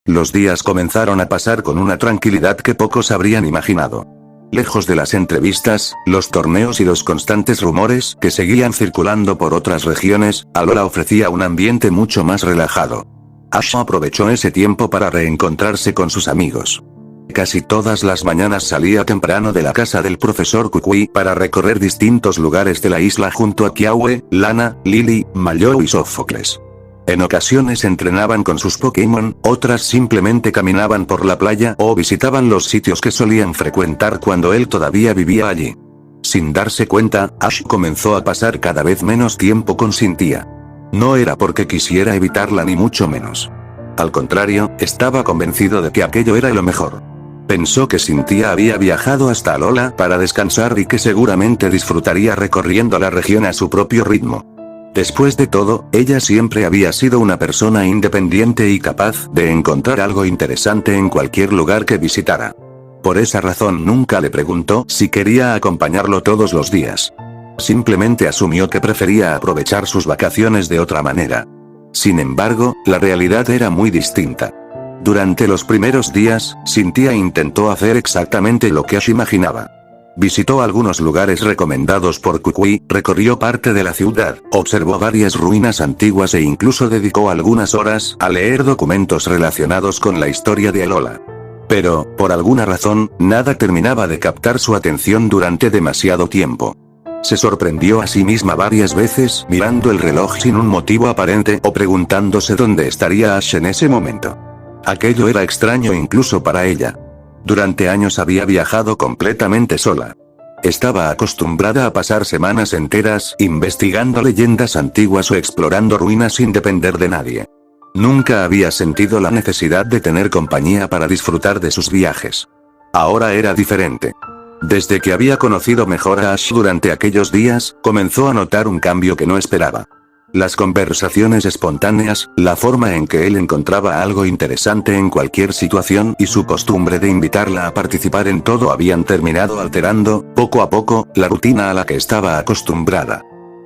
Los días comenzaron a pasar con una tranquilidad que pocos habrían imaginado. Lejos de las entrevistas, los torneos y los constantes rumores que seguían circulando por otras regiones, Alola ofrecía un ambiente mucho más relajado. Ash aprovechó ese tiempo para reencontrarse con sus amigos. Casi todas las mañanas salía temprano de la casa del profesor Kukui para recorrer distintos lugares de la isla junto a Kiawe, Lana, Lily, Mallow y Sófocles. En ocasiones entrenaban con sus Pokémon, otras simplemente caminaban por la playa o visitaban los sitios que solían frecuentar cuando él todavía vivía allí. Sin darse cuenta, Ash comenzó a pasar cada vez menos tiempo con Cynthia. No era porque quisiera evitarla ni mucho menos. Al contrario, estaba convencido de que aquello era lo mejor. Pensó que Cynthia había viajado hasta Alola para descansar y que seguramente disfrutaría recorriendo la región a su propio ritmo. Después de todo, ella siempre había sido una persona independiente y capaz de encontrar algo interesante en cualquier lugar que visitara. Por esa razón nunca le preguntó si quería acompañarlo todos los días. Simplemente asumió que prefería aprovechar sus vacaciones de otra manera. Sin embargo, la realidad era muy distinta. Durante los primeros días, Cynthia intentó hacer exactamente lo que Ash imaginaba. Visitó algunos lugares recomendados por Kukui, recorrió parte de la ciudad, observó varias ruinas antiguas e incluso dedicó algunas horas a leer documentos relacionados con la historia de Alola. Pero, por alguna razón, nada terminaba de captar su atención durante demasiado tiempo. Se sorprendió a sí misma varias veces mirando el reloj sin un motivo aparente o preguntándose dónde estaría Ash en ese momento. Aquello era extraño incluso para ella. Durante años había viajado completamente sola. Estaba acostumbrada a pasar semanas enteras investigando leyendas antiguas o explorando ruinas sin depender de nadie. Nunca había sentido la necesidad de tener compañía para disfrutar de sus viajes. Ahora era diferente. Desde que había conocido mejor a Ash durante aquellos días, comenzó a notar un cambio que no esperaba. Las conversaciones espontáneas, la forma en que él encontraba algo interesante en cualquier situación y su costumbre de invitarla a participar en todo habían terminado alterando, poco a poco, la rutina a la que estaba acostumbrada.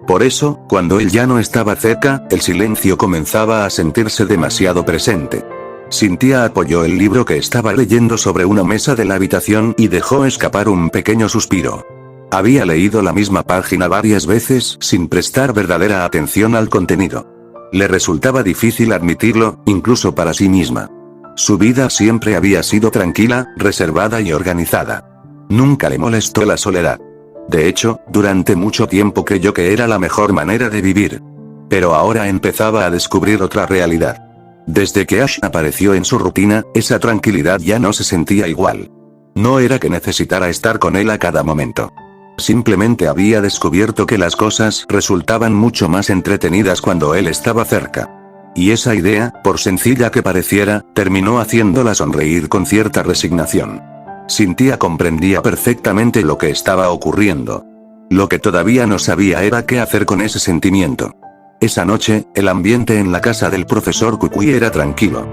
Por eso, cuando él ya no estaba cerca, el silencio comenzaba a sentirse demasiado presente. Cynthia apoyó el libro que estaba leyendo sobre una mesa de la habitación y dejó escapar un pequeño suspiro. Había leído la misma página varias veces sin prestar verdadera atención al contenido. Le resultaba difícil admitirlo, incluso para sí misma. Su vida siempre había sido tranquila, reservada y organizada. Nunca le molestó la soledad. De hecho, durante mucho tiempo creyó que era la mejor manera de vivir. Pero ahora empezaba a descubrir otra realidad. Desde que Ash apareció en su rutina, esa tranquilidad ya no se sentía igual. No era que necesitara estar con él a cada momento. Simplemente había descubierto que las cosas resultaban mucho más entretenidas cuando él estaba cerca. Y esa idea, por sencilla que pareciera, terminó haciéndola sonreír con cierta resignación. Cynthia comprendía perfectamente lo que estaba ocurriendo. Lo que todavía no sabía era qué hacer con ese sentimiento. Esa noche, el ambiente en la casa del profesor Kukui era tranquilo.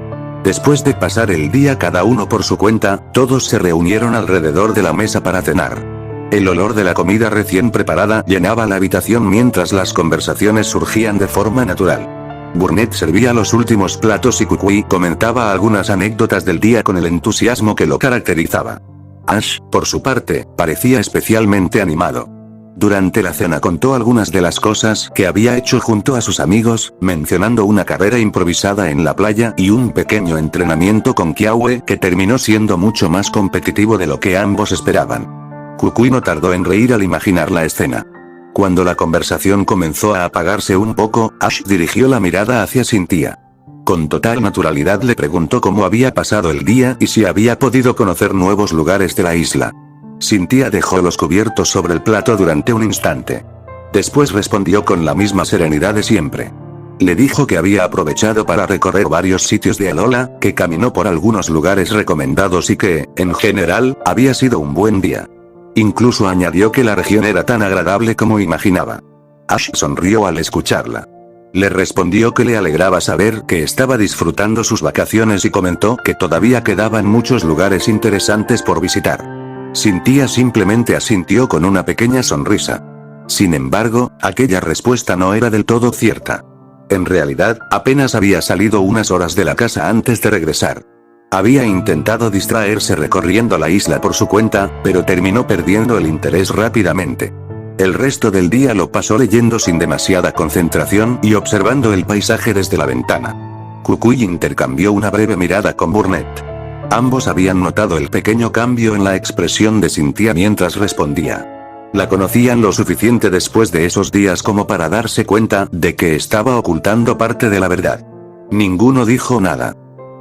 Después de pasar el día cada uno por su cuenta, todos se reunieron alrededor de la mesa para cenar. El olor de la comida recién preparada llenaba la habitación mientras las conversaciones surgían de forma natural. Burnett servía los últimos platos y Kukui comentaba algunas anécdotas del día con el entusiasmo que lo caracterizaba. Ash, por su parte, parecía especialmente animado. Durante la cena contó algunas de las cosas que había hecho junto a sus amigos, mencionando una carrera improvisada en la playa y un pequeño entrenamiento con Kiawe que terminó siendo mucho más competitivo de lo que ambos esperaban. Kukui no tardó en reír al imaginar la escena. Cuando la conversación comenzó a apagarse un poco, Ash dirigió la mirada hacia Cynthia. Con total naturalidad le preguntó cómo había pasado el día y si había podido conocer nuevos lugares de la isla. Cynthia dejó los cubiertos sobre el plato durante un instante. Después respondió con la misma serenidad de siempre. Le dijo que había aprovechado para recorrer varios sitios de Alola, que caminó por algunos lugares recomendados y que, en general, había sido un buen día. Incluso añadió que la región era tan agradable como imaginaba. Ash sonrió al escucharla. Le respondió que le alegraba saber que estaba disfrutando sus vacaciones y comentó que todavía quedaban muchos lugares interesantes por visitar. Cynthia simplemente asintió con una pequeña sonrisa. Sin embargo, aquella respuesta no era del todo cierta. En realidad, apenas había salido unas horas de la casa antes de regresar. Había intentado distraerse recorriendo la isla por su cuenta, pero terminó perdiendo el interés rápidamente. El resto del día lo pasó leyendo sin demasiada concentración y observando el paisaje desde la ventana. Kukui intercambió una breve mirada con Burnett. Ambos habían notado el pequeño cambio en la expresión de Cynthia mientras respondía. La conocían lo suficiente después de esos días como para darse cuenta de que estaba ocultando parte de la verdad. Ninguno dijo nada.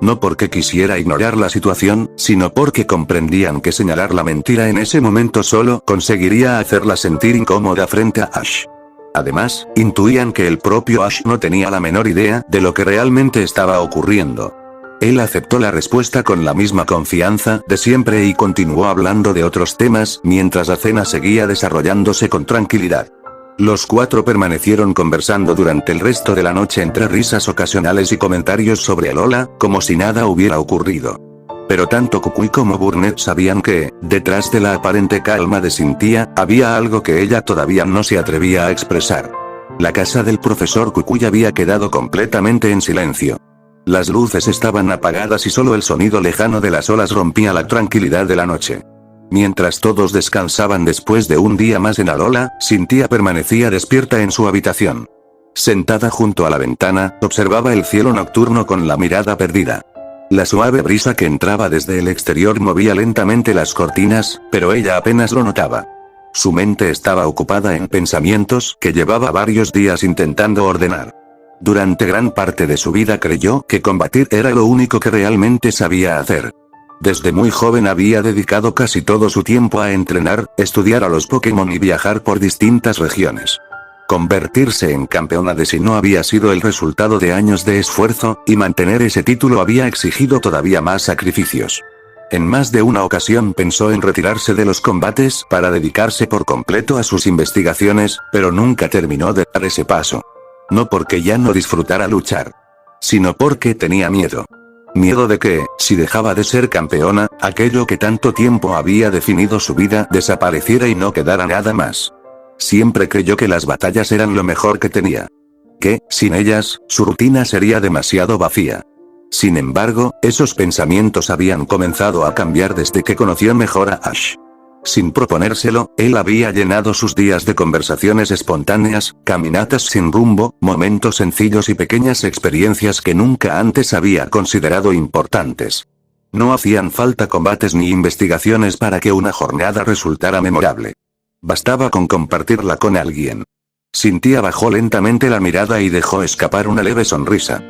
No porque quisiera ignorar la situación, sino porque comprendían que señalar la mentira en ese momento solo conseguiría hacerla sentir incómoda frente a Ash. Además, intuían que el propio Ash no tenía la menor idea de lo que realmente estaba ocurriendo. Él aceptó la respuesta con la misma confianza de siempre y continuó hablando de otros temas mientras la cena seguía desarrollándose con tranquilidad. Los cuatro permanecieron conversando durante el resto de la noche entre risas ocasionales y comentarios sobre Alola, como si nada hubiera ocurrido. Pero tanto Kukui como Burnett sabían que, detrás de la aparente calma de Cynthia, había algo que ella todavía no se atrevía a expresar. La casa del profesor Kukui había quedado completamente en silencio. Las luces estaban apagadas y solo el sonido lejano de las olas rompía la tranquilidad de la noche. Mientras todos descansaban después de un día más en Alola, Cynthia permanecía despierta en su habitación. Sentada junto a la ventana, observaba el cielo nocturno con la mirada perdida. La suave brisa que entraba desde el exterior movía lentamente las cortinas, pero ella apenas lo notaba. Su mente estaba ocupada en pensamientos que llevaba varios días intentando ordenar. Durante gran parte de su vida creyó que combatir era lo único que realmente sabía hacer. Desde muy joven había dedicado casi todo su tiempo a entrenar, estudiar a los Pokémon y viajar por distintas regiones. Convertirse en campeona de Sinnoh había sido el resultado de años de esfuerzo, y mantener ese título había exigido todavía más sacrificios. En más de una ocasión pensó en retirarse de los combates para dedicarse por completo a sus investigaciones, pero nunca terminó de dar ese paso. No porque ya no disfrutara luchar, sino porque tenía miedo. Miedo de que, si dejaba de ser campeona, aquello que tanto tiempo había definido su vida desapareciera y no quedara nada más. Siempre creyó que las batallas eran lo mejor que tenía. Que, sin ellas, su rutina sería demasiado vacía. Sin embargo, esos pensamientos habían comenzado a cambiar desde que conoció mejor a Ash. Sin proponérselo, él había llenado sus días de conversaciones espontáneas, caminatas sin rumbo, momentos sencillos y pequeñas experiencias que nunca antes había considerado importantes. No hacían falta combates ni investigaciones para que una jornada resultara memorable. Bastaba con compartirla con alguien. Cynthia bajó lentamente la mirada y dejó escapar una leve sonrisa.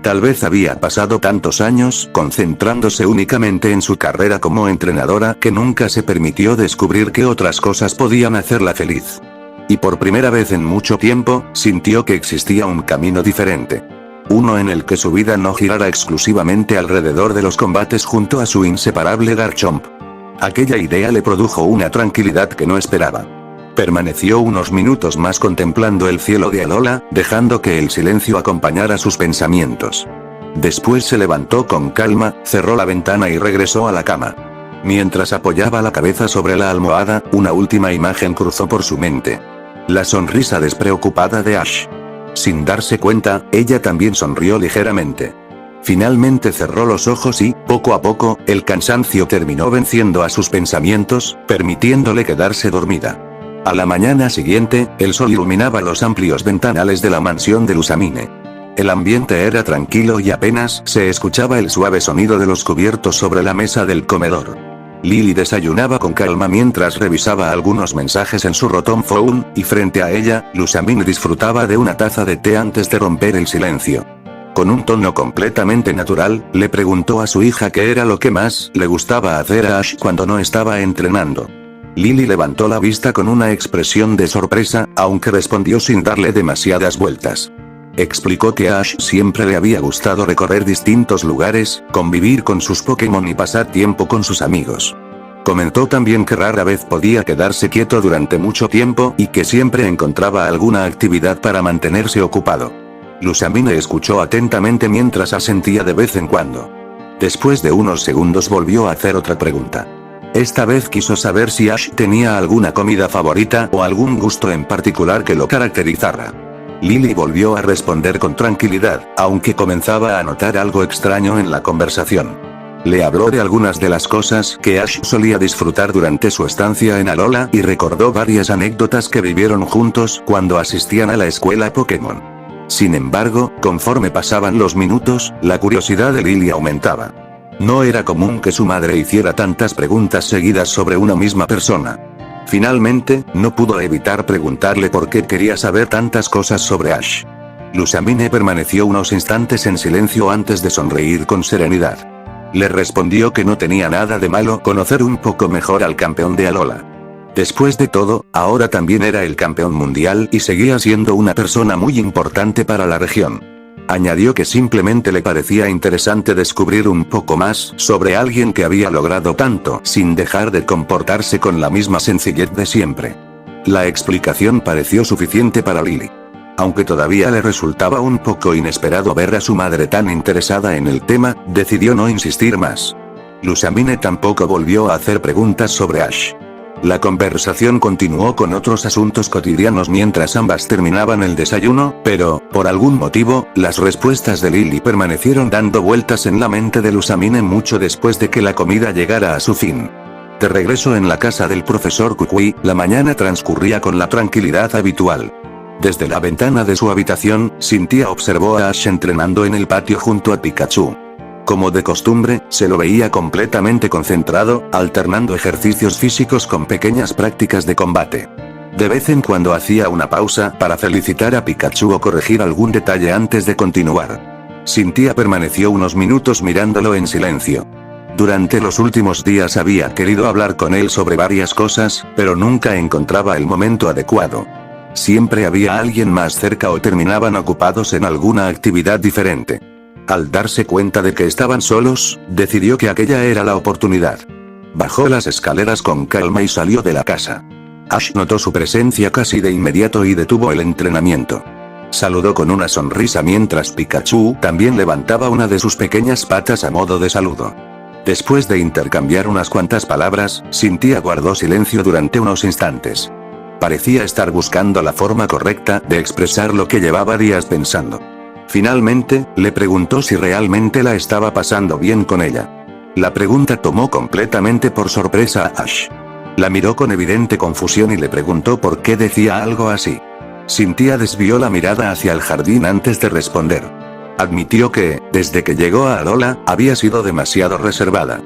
Tal vez había pasado tantos años concentrándose únicamente en su carrera como entrenadora que nunca se permitió descubrir que otras cosas podían hacerla feliz. Y por primera vez en mucho tiempo, sintió que existía un camino diferente. Uno en el que su vida no girara exclusivamente alrededor de los combates junto a su inseparable Garchomp. Aquella idea le produjo una tranquilidad que no esperaba. Permaneció unos minutos más contemplando el cielo de Alola, dejando que el silencio acompañara sus pensamientos. Después se levantó con calma, cerró la ventana y regresó a la cama. Mientras apoyaba la cabeza sobre la almohada, una última imagen cruzó por su mente. La sonrisa despreocupada de Ash. Sin darse cuenta, ella también sonrió ligeramente. Finalmente cerró los ojos y, poco a poco, el cansancio terminó venciendo a sus pensamientos, permitiéndole quedarse dormida. A la mañana siguiente, el sol iluminaba los amplios ventanales de la mansión de Lusamine. El ambiente era tranquilo y apenas se escuchaba el suave sonido de los cubiertos sobre la mesa del comedor. Lily desayunaba con calma mientras revisaba algunos mensajes en su Rotom Phone, y frente a ella, Lusamine disfrutaba de una taza de té antes de romper el silencio. Con un tono completamente natural, le preguntó a su hija qué era lo que más le gustaba hacer a Ash cuando no estaba entrenando. Lily levantó la vista con una expresión de sorpresa, aunque respondió sin darle demasiadas vueltas. Explicó que a Ash siempre le había gustado recorrer distintos lugares, convivir con sus Pokémon y pasar tiempo con sus amigos. Comentó también que rara vez podía quedarse quieto durante mucho tiempo y que siempre encontraba alguna actividad para mantenerse ocupado. Lusamine escuchó atentamente mientras asentía de vez en cuando. Después de unos segundos volvió a hacer otra pregunta. Esta vez quiso saber si Ash tenía alguna comida favorita o algún gusto en particular que lo caracterizara. Lily volvió a responder con tranquilidad, aunque comenzaba a notar algo extraño en la conversación. Le habló de algunas de las cosas que Ash solía disfrutar durante su estancia en Alola y recordó varias anécdotas que vivieron juntos cuando asistían a la escuela Pokémon. Sin embargo, conforme pasaban los minutos, la curiosidad de Lily aumentaba. No era común que su madre hiciera tantas preguntas seguidas sobre una misma persona. Finalmente, no pudo evitar preguntarle por qué quería saber tantas cosas sobre Ash. Lusamine permaneció unos instantes en silencio antes de sonreír con serenidad. Le respondió que no tenía nada de malo conocer un poco mejor al campeón de Alola. Después de todo, ahora también era el campeón mundial y seguía siendo una persona muy importante para la región. Añadió que simplemente le parecía interesante descubrir un poco más sobre alguien que había logrado tanto sin dejar de comportarse con la misma sencillez de siempre. La explicación pareció suficiente para Lily. Aunque todavía le resultaba un poco inesperado ver a su madre tan interesada en el tema, decidió no insistir más. Lusamine tampoco volvió a hacer preguntas sobre Ash. La conversación continuó con otros asuntos cotidianos mientras ambas terminaban el desayuno, pero, por algún motivo, las respuestas de Lily permanecieron dando vueltas en la mente de Lusamine mucho después de que la comida llegara a su fin. De regreso en la casa del profesor Kukui, la mañana transcurría con la tranquilidad habitual. Desde la ventana de su habitación, Cynthia observó a Ash entrenando en el patio junto a Pikachu. Como de costumbre, se lo veía completamente concentrado, alternando ejercicios físicos con pequeñas prácticas de combate. De vez en cuando hacía una pausa para felicitar a Pikachu o corregir algún detalle antes de continuar. Cynthia permaneció unos minutos mirándolo en silencio. Durante los últimos días había querido hablar con él sobre varias cosas, pero nunca encontraba el momento adecuado. Siempre había alguien más cerca o terminaban ocupados en alguna actividad diferente. Al darse cuenta de que estaban solos, decidió que aquella era la oportunidad. Bajó las escaleras con calma y salió de la casa. Ash notó su presencia casi de inmediato y detuvo el entrenamiento. Saludó con una sonrisa mientras Pikachu también levantaba una de sus pequeñas patas a modo de saludo. Después de intercambiar unas cuantas palabras, Cynthia guardó silencio durante unos instantes. Parecía estar buscando la forma correcta de expresar lo que llevaba días pensando. Finalmente, le preguntó si realmente la estaba pasando bien con ella. La pregunta tomó completamente por sorpresa a Ash. La miró con evidente confusión y le preguntó por qué decía algo así. Cynthia desvió la mirada hacia el jardín antes de responder. Admitió que, desde que llegó a Alola, había sido demasiado reservada.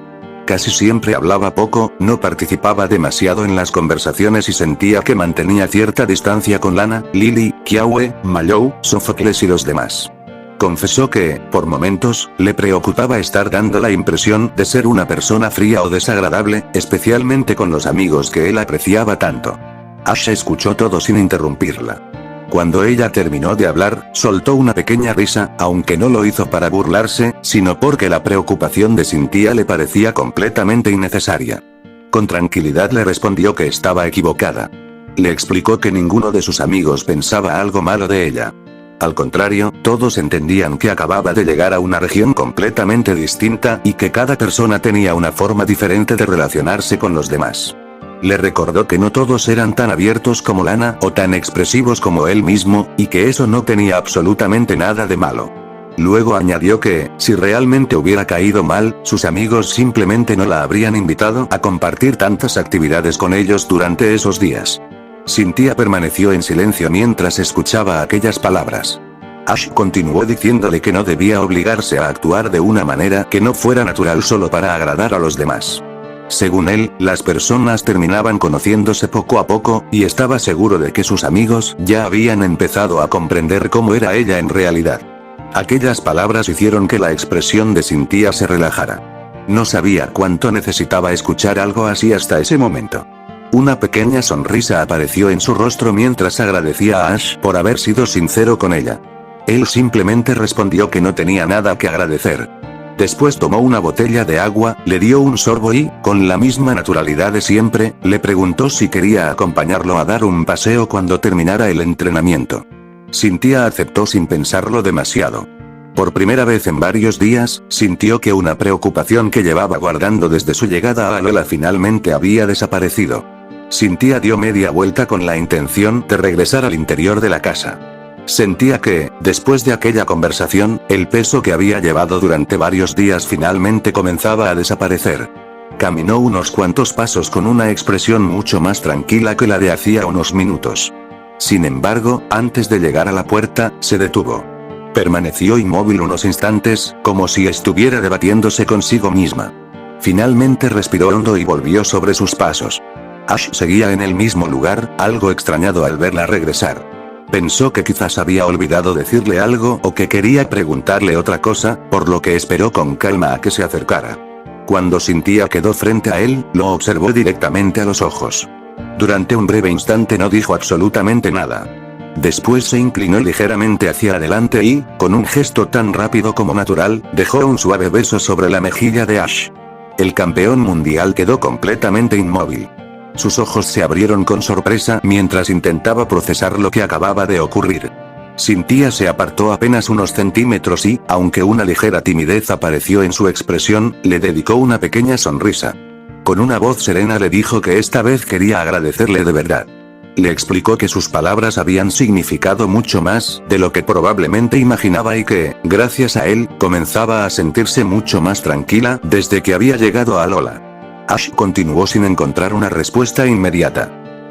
Casi siempre hablaba poco, no participaba demasiado en las conversaciones y sentía que mantenía cierta distancia con Lana, Lily, Kiawe, Mallow, Sófocles y los demás. Confesó que, por momentos, le preocupaba estar dando la impresión de ser una persona fría o desagradable, especialmente con los amigos que él apreciaba tanto. Ash escuchó todo sin interrumpirla. Cuando ella terminó de hablar, soltó una pequeña risa, aunque no lo hizo para burlarse, sino porque la preocupación de Cynthia le parecía completamente innecesaria. Con tranquilidad le respondió que estaba equivocada. Le explicó que ninguno de sus amigos pensaba algo malo de ella. Al contrario, todos entendían que acababa de llegar a una región completamente distinta y que cada persona tenía una forma diferente de relacionarse con los demás. Le recordó que no todos eran tan abiertos como Lana o tan expresivos como él mismo, y que eso no tenía absolutamente nada de malo. Luego añadió que, si realmente hubiera caído mal, sus amigos simplemente no la habrían invitado a compartir tantas actividades con ellos durante esos días. Cynthia permaneció en silencio mientras escuchaba aquellas palabras. Ash continuó diciéndole que no debía obligarse a actuar de una manera que no fuera natural solo para agradar a los demás. Según él, las personas terminaban conociéndose poco a poco, y estaba seguro de que sus amigos ya habían empezado a comprender cómo era ella en realidad. Aquellas palabras hicieron que la expresión de Cynthia se relajara. No sabía cuánto necesitaba escuchar algo así hasta ese momento. Una pequeña sonrisa apareció en su rostro mientras agradecía a Ash por haber sido sincero con ella. Él simplemente respondió que no tenía nada que agradecer. Después tomó una botella de agua, le dio un sorbo y, con la misma naturalidad de siempre, le preguntó si quería acompañarlo a dar un paseo cuando terminara el entrenamiento. Cynthia aceptó sin pensarlo demasiado. Por primera vez en varios días, sintió que una preocupación que llevaba guardando desde su llegada a Alola finalmente había desaparecido. Cynthia dio media vuelta con la intención de regresar al interior de la casa. Sentía que, después de aquella conversación, el peso que había llevado durante varios días finalmente comenzaba a desaparecer. Caminó unos cuantos pasos con una expresión mucho más tranquila que la de hacía unos minutos. Sin embargo, antes de llegar a la puerta, se detuvo. Permaneció inmóvil unos instantes, como si estuviera debatiéndose consigo misma. Finalmente respiró hondo y volvió sobre sus pasos. Ash seguía en el mismo lugar, algo extrañado al verla regresar. Pensó que quizás había olvidado decirle algo o que quería preguntarle otra cosa, por lo que esperó con calma a que se acercara. Cuando Cynthia quedó frente a él, lo observó directamente a los ojos. Durante un breve instante no dijo absolutamente nada. Después se inclinó ligeramente hacia adelante y, con un gesto tan rápido como natural, dejó un suave beso sobre la mejilla de Ash. El campeón mundial quedó completamente inmóvil. Sus ojos se abrieron con sorpresa mientras intentaba procesar lo que acababa de ocurrir. Cynthia se apartó apenas unos centímetros y, aunque una ligera timidez apareció en su expresión, le dedicó una pequeña sonrisa. Con una voz serena le dijo que esta vez quería agradecerle de verdad. Le explicó que sus palabras habían significado mucho más de lo que probablemente imaginaba y que, gracias a él, comenzaba a sentirse mucho más tranquila desde que había llegado a Alola. Ash continuó sin encontrar una respuesta inmediata.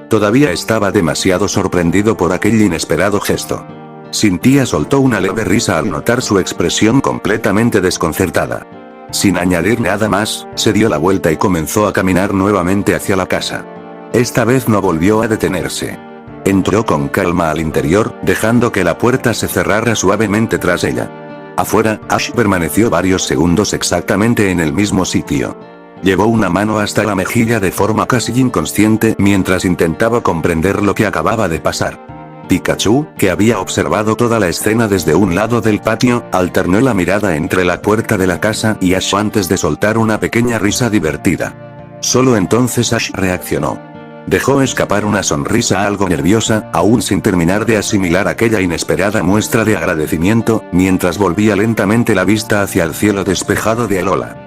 Todavía estaba demasiado sorprendido por aquel inesperado gesto. Cynthia soltó una leve risa al notar su expresión completamente desconcertada. Sin añadir nada más, se dio la vuelta y comenzó a caminar nuevamente hacia la casa. Esta vez no volvió a detenerse. Entró con calma al interior, dejando que la puerta se cerrara suavemente tras ella. Afuera, Ash permaneció varios segundos exactamente en el mismo sitio. Llevó una mano hasta la mejilla de forma casi inconsciente mientras intentaba comprender lo que acababa de pasar. Pikachu, que había observado toda la escena desde un lado del patio, alternó la mirada entre la puerta de la casa y Ash antes de soltar una pequeña risa divertida. Solo entonces Ash reaccionó. Dejó escapar una sonrisa algo nerviosa, aún sin terminar de asimilar aquella inesperada muestra de agradecimiento, mientras volvía lentamente la vista hacia el cielo despejado de Alola.